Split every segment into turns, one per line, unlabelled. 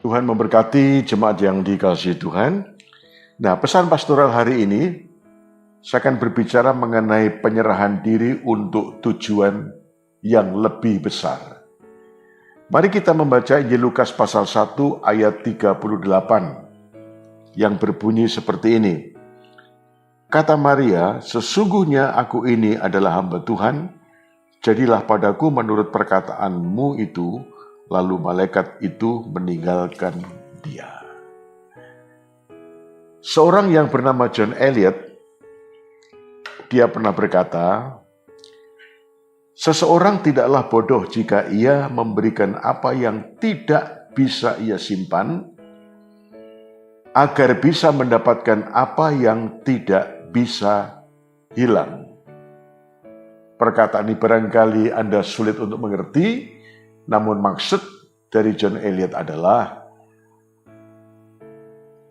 Tuhan memberkati jemaat yang dikasihi Tuhan. Nah, pesan pastoral hari ini, saya akan berbicara mengenai penyerahan diri untuk tujuan yang lebih besar. Mari kita membaca Injil Lukas pasal 1 ayat 38 yang berbunyi seperti ini. Kata Maria, sesungguhnya aku ini adalah hamba Tuhan, jadilah padaku menurut perkataanmu itu. Lalu malaikat itu meninggalkan dia. Seorang yang bernama John Eliot, dia pernah berkata, seseorang tidaklah bodoh jika ia memberikan apa yang tidak bisa ia simpan, agar bisa mendapatkan apa yang tidak bisa hilang. Perkataan ini barangkali Anda sulit untuk mengerti, namun maksud dari John Eliot adalah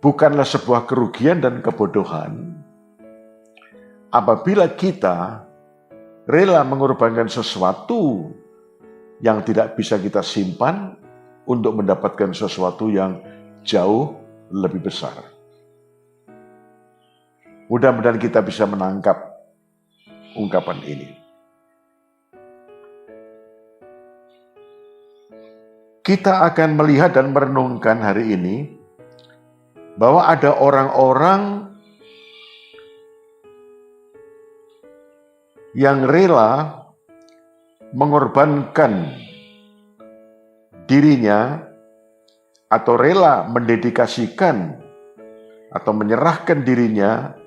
bukanlah sebuah kerugian dan kebodohan apabila kita rela mengorbankan sesuatu yang tidak bisa kita simpan untuk mendapatkan sesuatu yang jauh lebih besar. Mudah-mudahan kita bisa menangkap ungkapan ini. Kita akan melihat dan merenungkan hari ini bahwa ada orang-orang yang rela mengorbankan dirinya atau rela mendedikasikan atau menyerahkan dirinya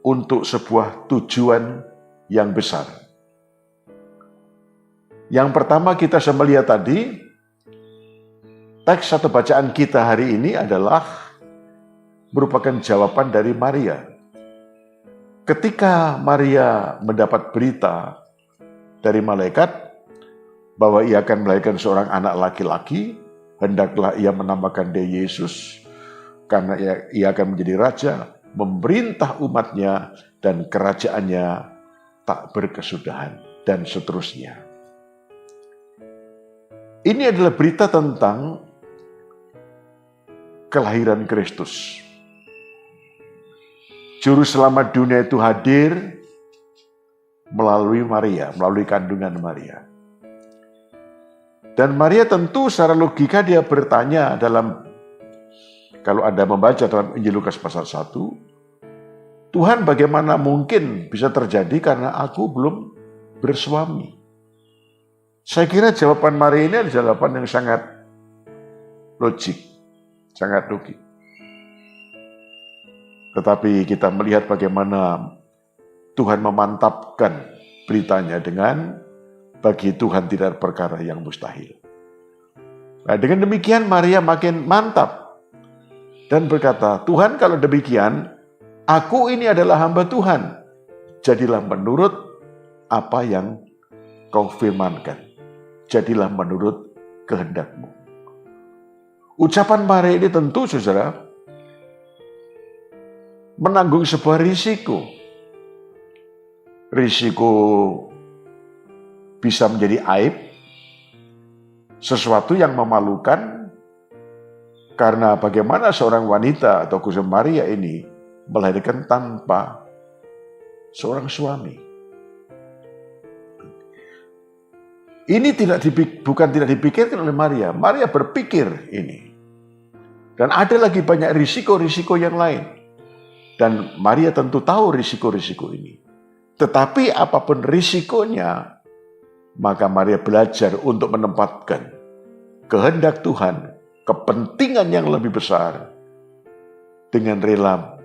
untuk sebuah tujuan yang besar. Yang pertama kita sudah melihat tadi, teks atau bacaan kita hari ini adalah merupakan jawaban dari Maria. Ketika Maria mendapat berita dari malaikat bahwa ia akan melahirkan seorang anak laki-laki, hendaklah ia menamakan dia Yesus, karena ia akan menjadi raja, memerintah umatnya, dan kerajaannya tak berkesudahan, dan seterusnya. Ini adalah berita tentang kelahiran Kristus. Juru selamat dunia itu hadir melalui Maria, melalui kandungan Maria. Dan Maria tentu secara logika dia bertanya kalau Anda membaca dalam Injil Lukas pasal 1, Tuhan bagaimana mungkin bisa terjadi karena aku belum bersuami? Saya kira jawaban Maria ini adalah jawaban yang sangat logik. Sangat logik. Tetapi kita melihat bagaimana Tuhan memantapkan beritanya dengan bagi Tuhan tidak perkara yang mustahil. Nah, dengan demikian Maria makin mantap dan berkata, Tuhan kalau demikian, aku ini adalah hamba Tuhan. Jadilah menurut apa yang kau firmankan. Jadilah menurut kehendakmu. Ucapan Maria ini tentu, saudara, menanggung sebuah risiko. Risiko bisa menjadi aib, sesuatu yang memalukan, karena bagaimana seorang wanita atau khususnya Maria ini melahirkan tanpa seorang suami. Ini bukan tidak dipikirkan oleh Maria. Maria berpikir ini. Dan ada lagi banyak risiko-risiko yang lain. Dan Maria tentu tahu risiko-risiko ini. Tetapi apapun risikonya, maka Maria belajar untuk menempatkan kehendak Tuhan, kepentingan yang lebih besar, dengan rela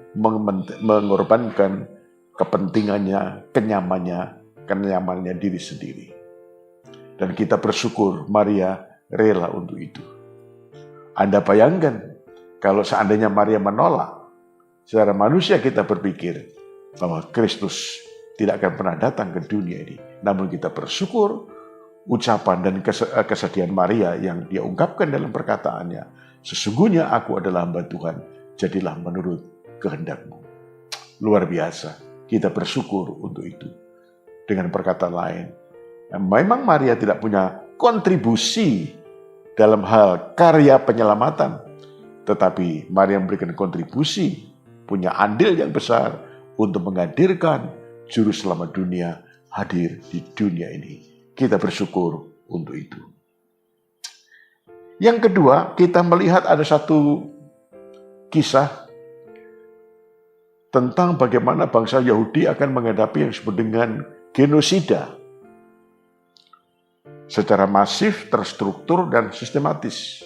mengorbankan kepentingannya, kenyamanannya diri sendiri. Dan kita bersyukur Maria rela untuk itu. Anda bayangkan kalau seandainya Maria menolak, secara manusia kita berpikir bahwa Kristus tidak akan pernah datang ke dunia ini. Namun kita bersyukur ucapan dan kesedihan Maria yang dia ungkapkan dalam perkataannya. Sesungguhnya aku adalah hamba Tuhan, jadilah menurut kehendakmu. Luar biasa, kita bersyukur untuk itu. Dengan perkataan lain, memang Maria tidak punya kontribusi dalam hal karya penyelamatan. Tetapi Maria memberikan kontribusi, punya andil yang besar untuk menghadirkan Juru Selamat dunia hadir di dunia ini. Kita bersyukur untuk itu. Yang kedua, kita melihat ada satu kisah tentang bagaimana bangsa Yahudi akan menghadapi yang disebut dengan genosida. Secara masif, terstruktur, dan sistematis.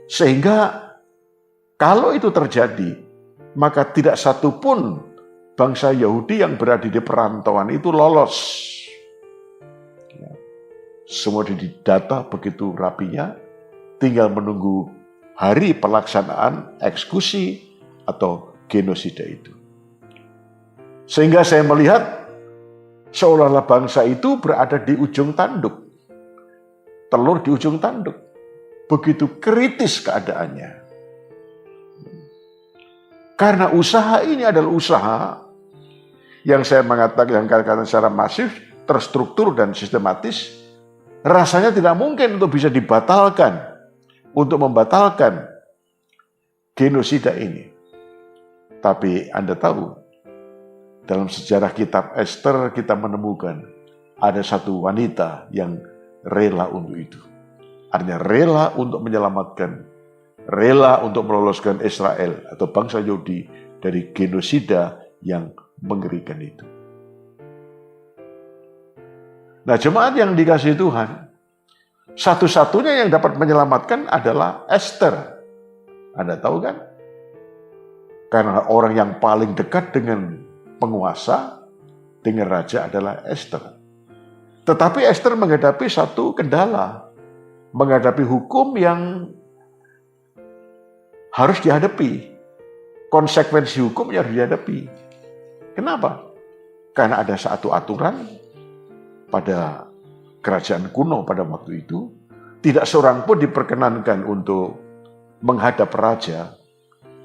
Sehingga kalau itu terjadi, maka tidak satu pun bangsa Yahudi yang berada di perantauan itu lolos. Semua didata begitu rapinya, tinggal menunggu hari pelaksanaan eksekusi atau genosida itu. Sehingga saya melihat seolah-olah bangsa itu berada di ujung tanduk. Telur di ujung tanduk. Begitu kritis keadaannya. Karena usaha ini adalah usaha yang saya mengatakan secara masif, terstruktur dan sistematis, rasanya tidak mungkin untuk bisa dibatalkan, untuk membatalkan genosida ini. Tapi Anda tahu, dalam sejarah kitab Ester kita menemukan ada satu wanita yang rela untuk itu. Artinya rela untuk menyelamatkan, rela untuk meloloskan Israel atau bangsa Yahudi dari genosida yang mengerikan itu. Nah, jemaat yang dikasihi Tuhan, satu-satunya yang dapat menyelamatkan adalah Ester. Anda tahu kan? Karena orang yang paling dekat dengan penguasa, dengan raja adalah Ester. Tetapi Ester menghadapi satu kendala, menghadapi hukum yang harus dihadapi, konsekuensi hukum yang harus dihadapi. Kenapa? Karena ada satu aturan pada kerajaan kuno pada waktu itu, tidak seorang pun diperkenankan untuk menghadap raja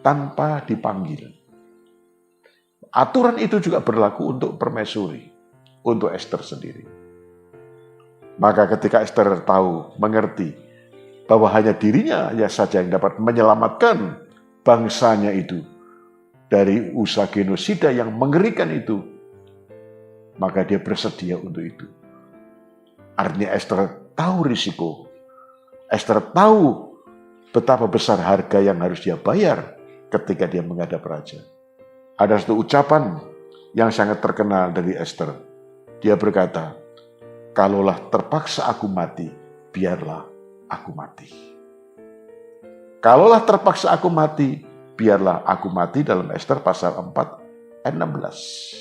tanpa dipanggil. Aturan itu juga berlaku untuk permaisuri, untuk Ester sendiri. Maka ketika Ester tahu, mengerti bahwa hanya dirinya saja yang dapat menyelamatkan bangsanya itu dari usaha genosida yang mengerikan itu, maka dia bersedia untuk itu. Artinya Ester tahu risiko. Ester tahu betapa besar harga yang harus dia bayar ketika dia menghadap raja. Ada satu ucapan yang sangat terkenal dari Ester. Dia berkata, "Kalaulah terpaksa aku mati, biarlah aku mati." Kalaulah terpaksa aku mati, biarlah aku mati, dalam Ester pasal 4 ayat 16.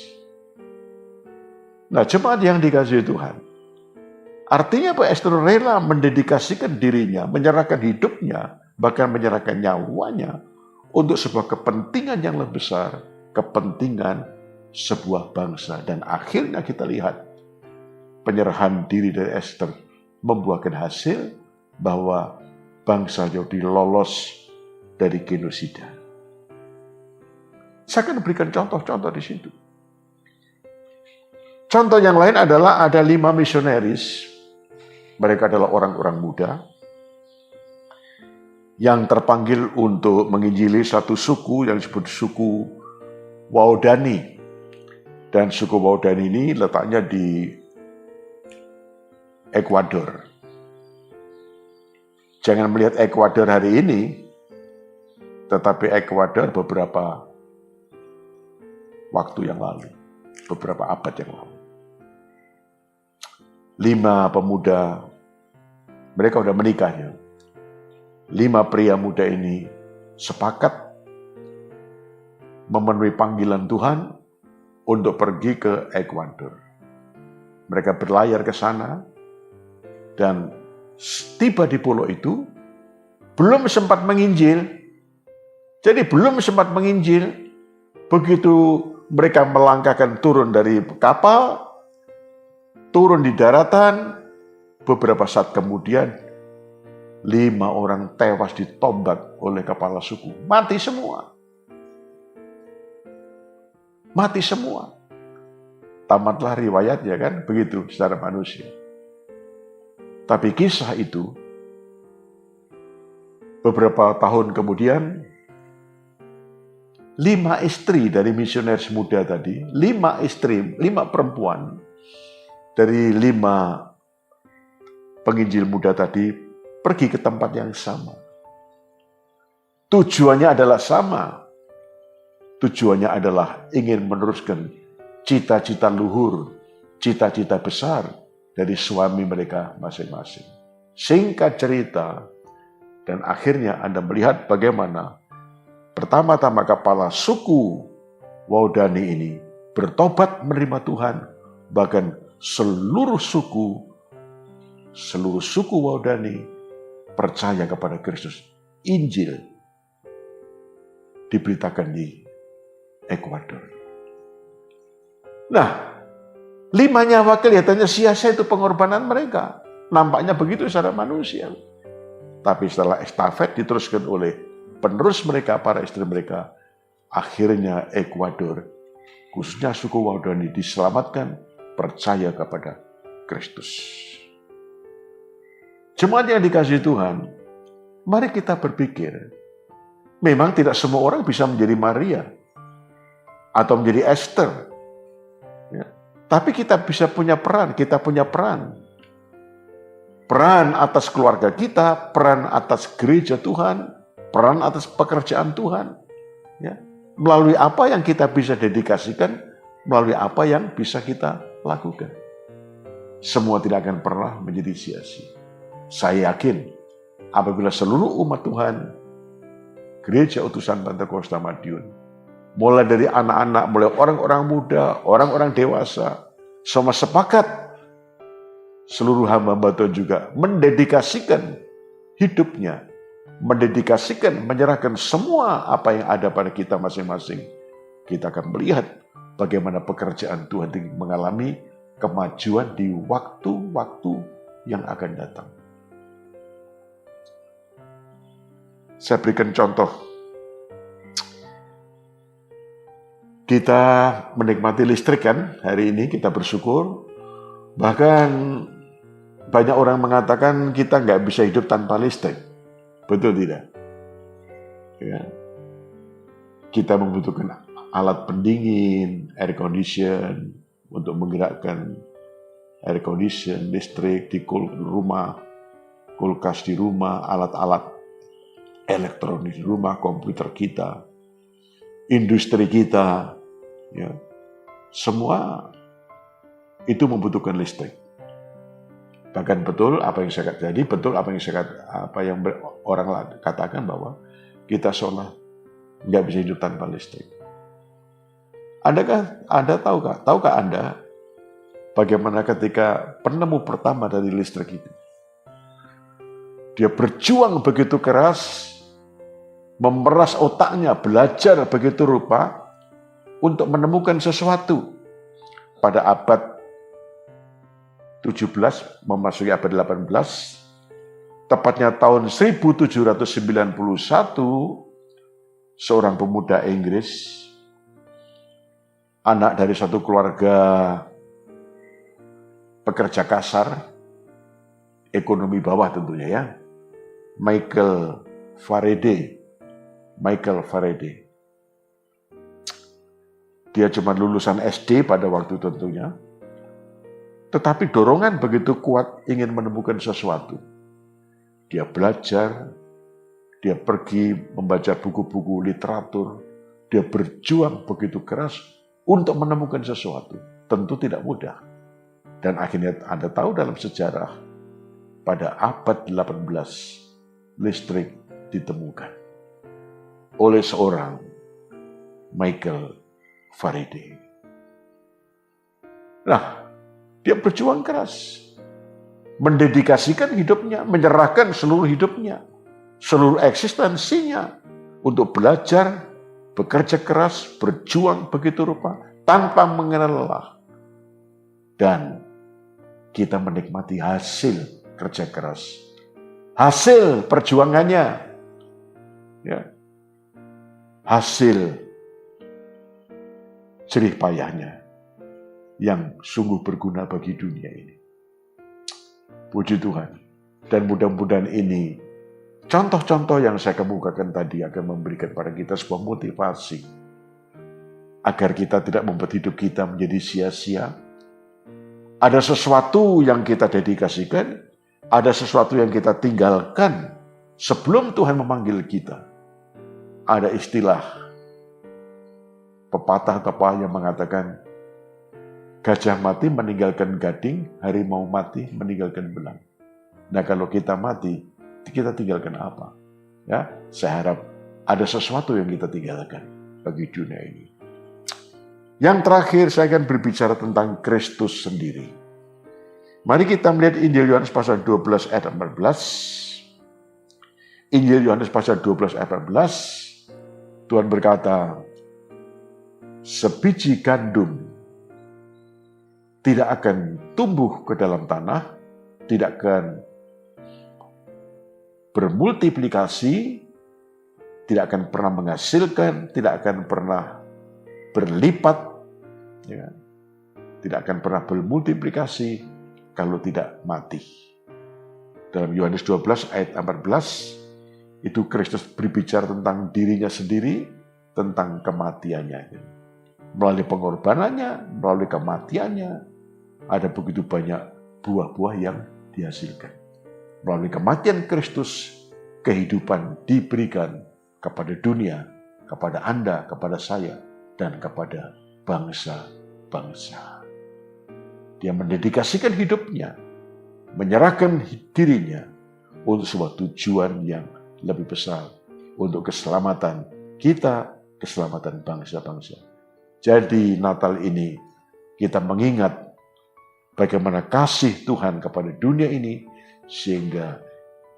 Nah, jemaat yang dikasihi Tuhan, artinya bahwa Ester rela mendedikasikan dirinya, menyerahkan hidupnya, bahkan menyerahkan nyawanya untuk sebuah kepentingan yang lebih besar, kepentingan sebuah bangsa. Dan akhirnya kita lihat penyerahan diri dari Ester membuahkan hasil bahwa bangsa Yahudi lolos dari genosida. Saya akan berikan contoh-contoh di situ. Contoh yang lain adalah ada 5 misionaris. Mereka adalah orang-orang muda yang terpanggil untuk menginjili satu suku yang disebut suku Waodani. Dan suku Waodani ini letaknya di Ekuador. Jangan melihat Ekuador hari ini, tetapi Ekuador beberapa waktu yang lalu, beberapa abad yang lalu. 5 pemuda, mereka sudah menikah ya. 5 pria muda ini sepakat memenuhi panggilan Tuhan untuk pergi ke Ekuador. Mereka berlayar ke sana dan tiba di pulau itu, belum sempat menginjil. Jadi belum sempat menginjil, begitu mereka melangkahkan turun dari kapal, turun di daratan, beberapa saat kemudian 5 orang tewas ditombak oleh kepala suku. Mati semua. Mati semua. Tamatlah riwayatnya kan, begitu secara manusia. Tapi kisah itu Beberapa tahun kemudian, 5 istri dari misionaris muda tadi, 5 istri, 5 perempuan dari 5 penginjil muda tadi pergi ke tempat yang sama. Tujuannya adalah sama. Tujuannya adalah ingin meneruskan cita-cita luhur, cita-cita besar dari suami mereka masing-masing. Singkat cerita, dan akhirnya Anda melihat bagaimana pertama-tama kepala suku Waudani ini bertobat menerima Tuhan, bahkan seluruh suku Waudani percaya kepada Kristus. Injil diberitakan di Ekuador. Nah, 5 nyawa kelihatannya sia-sia itu pengorbanan mereka. Nampaknya begitu secara manusia. Tapi setelah estafet diteruskan oleh penerus mereka, para istri mereka, akhirnya Ekuador, khususnya suku Waudani, diselamatkan, percaya kepada Kristus. Jemaat yang dikasihi Tuhan, mari kita berpikir, memang tidak semua orang bisa menjadi Maria atau menjadi Esther. Ya. Tapi kita bisa punya peran, kita punya peran. Peran atas keluarga kita, peran atas gereja Tuhan, peran atas pekerjaan Tuhan. Ya. Melalui apa yang kita bisa dedikasikan, melalui apa yang bisa kita lakukan. Semua tidak akan pernah menjadi sia-sia. Saya yakin apabila seluruh umat Tuhan, Gereja Utusan Pentakosta Madiun, mulai dari anak-anak, mulai orang-orang muda, orang-orang dewasa, semua sepakat, seluruh hamba-hamba Tuhan juga mendedikasikan hidupnya, mendedikasikan, menyerahkan semua apa yang ada pada kita masing-masing. Kita akan melihat bagaimana pekerjaan Tuhan mengalami kemajuan di waktu-waktu yang akan datang. Saya berikan contoh. Kita menikmati listrik kan, hari ini kita bersyukur. Bahkan banyak orang mengatakan kita nggak bisa hidup tanpa listrik. Betul tidak? Ya. Kita membutuhkan alat pendingin, air condition, untuk menggerakkan air condition, listrik di rumah, kulkas di rumah, alat-alat elektronik di rumah, komputer kita, industri kita, ya, semua itu membutuhkan listrik. Bahkan betul apa yang saya katakan, betul apa yang orang katakan bahwa kita seolah nggak bisa hidup tanpa listrik. Tahukah Anda bagaimana ketika penemu pertama dari listrik itu? Dia berjuang begitu keras, memeras otaknya, belajar begitu rupa untuk menemukan sesuatu. Pada abad 17 memasuki abad 18, tepatnya tahun 1791, seorang pemuda Inggris, anak dari satu keluarga pekerja kasar, ekonomi bawah tentunya ya, Michael Faraday. Dia cuma lulusan SD pada waktu tentunya, tetapi dorongan begitu kuat ingin menemukan sesuatu. Dia belajar, dia pergi membaca buku-buku literatur, dia berjuang begitu keras untuk menemukan sesuatu. Tentu tidak mudah. Dan akhirnya Anda tahu dalam sejarah, pada abad 18, listrik ditemukan oleh seorang Michael Faraday. Nah, dia berjuang keras, mendedikasikan hidupnya, menyerahkan seluruh hidupnya, seluruh eksistensinya untuk belajar, bekerja keras, berjuang begitu rupa, tanpa mengenal lelah. Dan kita menikmati hasil kerja keras, hasil perjuangannya, ya, hasil jerih payahnya yang sungguh berguna bagi dunia ini. Puji Tuhan. Dan mudah-mudahan ini Contoh-contoh yang saya kemukakan tadi akan memberikan pada kita sebuah motivasi agar kita tidak membuat hidup kita menjadi sia-sia. Ada sesuatu yang kita dedikasikan, ada sesuatu yang kita tinggalkan sebelum Tuhan memanggil kita. Ada istilah pepatah atau apa yang mengatakan gajah mati meninggalkan gading, harimau mati meninggalkan belang. Nah, kalau kita mati, kita tinggalkan apa? Ya, saya harap ada sesuatu yang kita tinggalkan bagi dunia ini. Yang terakhir, saya akan berbicara tentang Kristus sendiri. Mari kita melihat Injil Yohanes pasal 12 ayat 14. Injil Yohanes pasal 12 ayat 14, Tuhan berkata, sebiji gandum tidak akan tumbuh ke dalam tanah, tidak akan bermultiplikasi, tidak akan pernah menghasilkan, tidak akan pernah berlipat, ya, tidak akan pernah bermultiplikasi kalau tidak mati. Dalam Yohanes 12 ayat 14, itu Kristus berbicara tentang dirinya sendiri, tentang kematiannya. Melalui pengorbanannya, melalui kematiannya, ada begitu banyak buah-buah yang dihasilkan. Melalui kematian Kristus, kehidupan diberikan kepada dunia, kepada Anda, kepada saya, dan kepada bangsa-bangsa. Dia mendedikasikan hidupnya, menyerahkan dirinya untuk sebuah tujuan yang lebih besar, untuk keselamatan kita, keselamatan bangsa-bangsa. Jadi Natal ini kita mengingat bagaimana kasih Tuhan kepada dunia ini, sehingga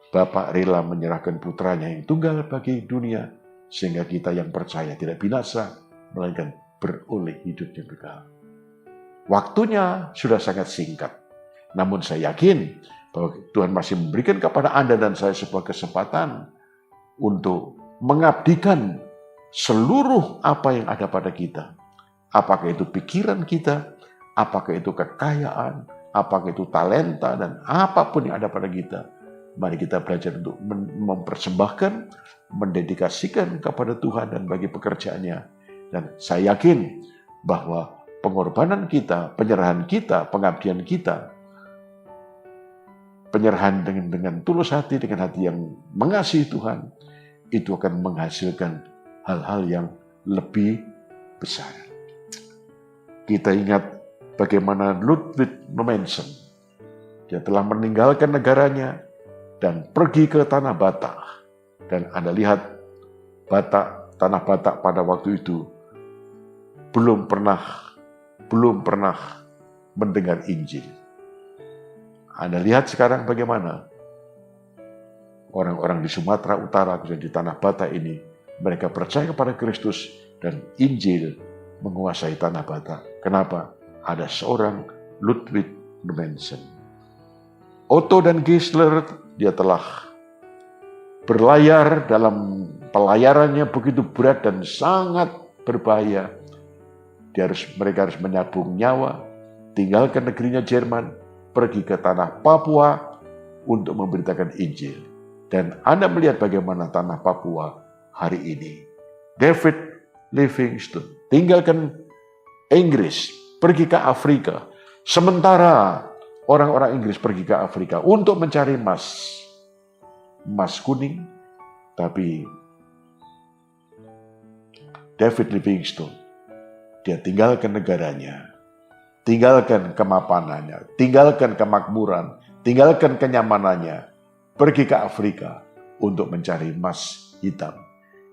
Bapa rela menyerahkan putranya yang tunggal bagi dunia, sehingga kita yang percaya tidak binasa, melainkan beroleh hidup yang kekal. Waktunya sudah sangat singkat, namun saya yakin bahwa Tuhan masih memberikan kepada Anda dan saya sebuah kesempatan untuk mengabdikan seluruh apa yang ada pada kita. Apakah itu pikiran kita, apakah itu kekayaan, apakah itu talenta, dan apapun yang ada pada kita. Mari kita belajar untuk mempersembahkan, mendedikasikan kepada Tuhan dan bagi pekerjaannya. Dan saya yakin bahwa pengorbanan kita, penyerahan kita, pengabdian kita, penyerahan dengan tulus hati, dengan hati yang mengasihi Tuhan, itu akan menghasilkan hal-hal yang lebih besar. Kita ingat bagaimana Ludwig Nommensen, dia telah meninggalkan negaranya dan pergi ke tanah Batak. Dan Anda lihat tanah Batak pada waktu itu belum pernah mendengar Injil. Anda lihat sekarang bagaimana orang-orang di Sumatera Utara, di tanah Batak ini, mereka percaya kepada Kristus dan Injil menguasai tanah Batak. Kenapa? Ada seorang Ludwig Nommensen. Otto dan Geisler, dia telah berlayar dalam pelayarannya begitu berat dan sangat berbahaya. Mereka harus menyabung nyawa, tinggalkan negerinya Jerman, pergi ke tanah Papua untuk memberitakan Injil. Dan Anda melihat bagaimana tanah Papua hari ini. David Livingstone tinggalkan Inggris, pergi ke Afrika. Sementara orang-orang Inggris pergi ke Afrika untuk mencari emas kuning. Tapi David Livingstone, dia tinggalkan negaranya, tinggalkan kemapanannya, tinggalkan kemakmuran, tinggalkan kenyamanannya, pergi ke Afrika untuk mencari emas hitam.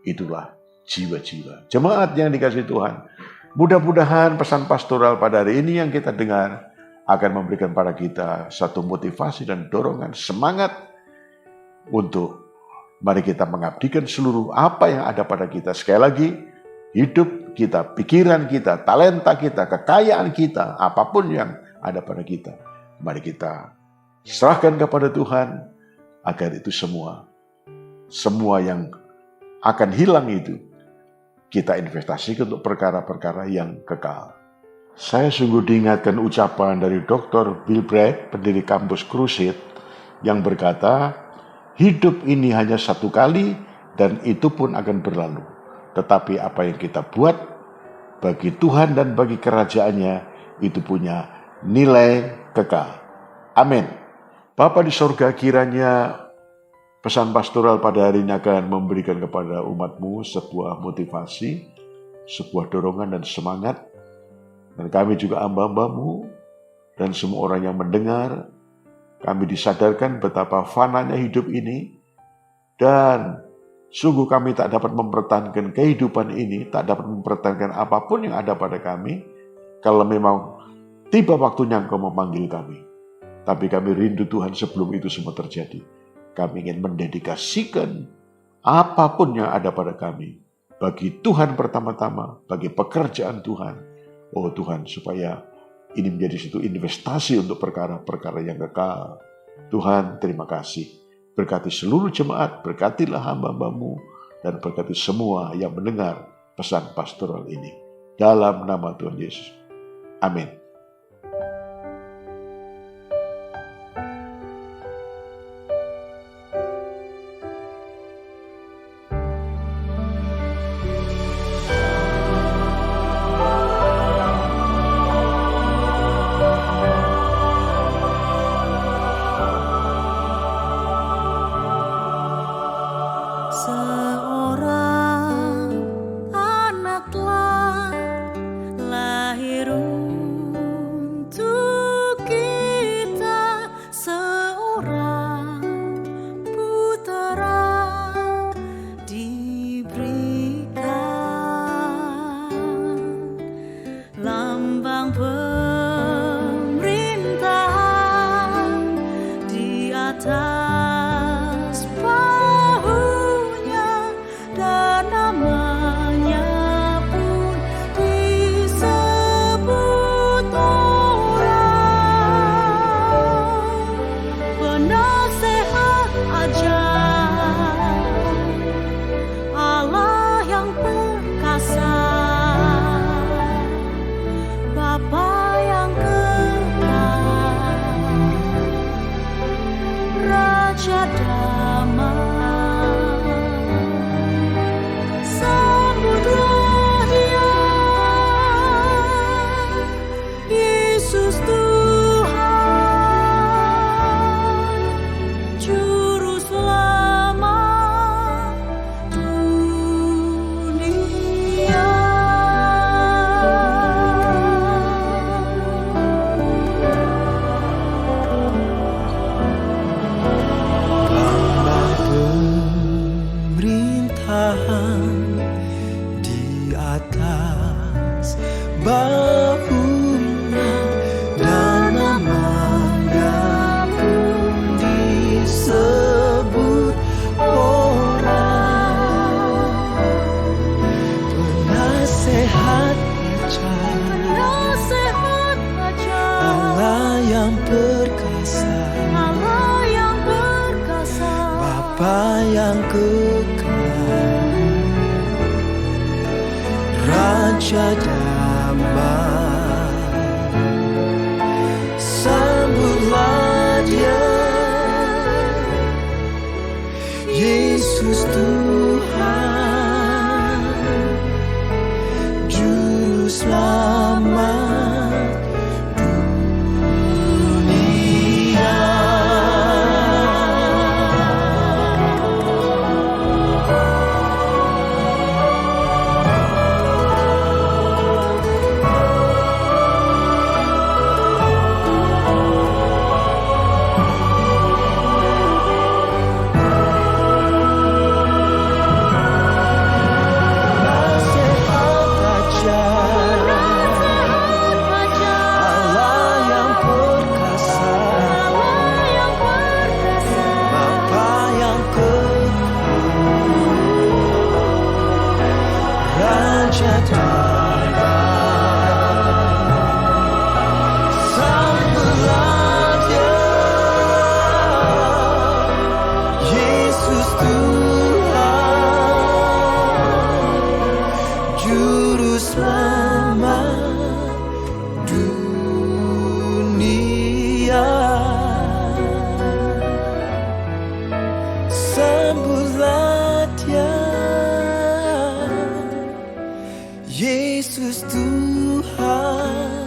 Itulah jiwa-jiwa jemaat yang dikasihi Tuhan. Mudah-mudahan pesan pastoral pada hari ini yang kita dengar akan memberikan pada kita satu motivasi dan dorongan semangat untuk mari kita mengabdikan seluruh apa yang ada pada kita. Sekali lagi, hidup kita, pikiran kita, talenta kita, kekayaan kita, apapun yang ada pada kita, mari kita serahkan kepada Tuhan agar itu semua yang akan hilang itu kita investasikan untuk perkara-perkara yang kekal. Saya sungguh diingatkan ucapan dari Dr. Bill Bragg, pendiri kampus Crusade, yang berkata, hidup ini hanya satu kali dan itu pun akan berlalu. Tetapi apa yang kita buat bagi Tuhan dan bagi kerajaannya itu punya nilai kekal. Amin. Bapa di sorga, kiranya pesan pastoral pada hari ini akan memberikan kepada umat-Mu sebuah motivasi, sebuah dorongan dan semangat. Dan kami juga hamba-hamba-Mu dan semua orang yang mendengar, kami disadarkan betapa fananya hidup ini, dan sungguh kami tak dapat mempertahankan kehidupan ini, tak dapat mempertahankan apapun yang ada pada kami, kalau memang tiba waktunya Engkau memanggil kami. Tapi kami rindu Tuhan sebelum itu semua terjadi. Kami ingin mendedikasikan apapun yang ada pada kami, bagi Tuhan pertama-tama, bagi pekerjaan Tuhan. Oh Tuhan, supaya ini menjadi satu investasi untuk perkara-perkara yang kekal. Tuhan, terima kasih. Berkati seluruh jemaat, berkatilah hamba-hamba-Mu, dan berkati semua yang mendengar pesan pastoral ini. Dalam nama Tuhan Yesus. Amin.
Seorang anak telah lahir untuk kita, seorang putera diberikan, lambang pemerintahan di atas bahunya, dan namanya pun disebut orang penasehat ajaib, Allah yang perkasa, Bapa yang kekal, Raja damai. Sambutlah Dia, Yesus Tuhan, Juru Selamat dunia. Pemerintahan di atas bahunya, dan namanya pun disebut orang penasehat ajaib, Allah yang perkasa, Bapa yang kekal, Raja damai. Sambutlah Dia, Yesus Tuhan, Juru Selamat dunia. Yesus Tuhan.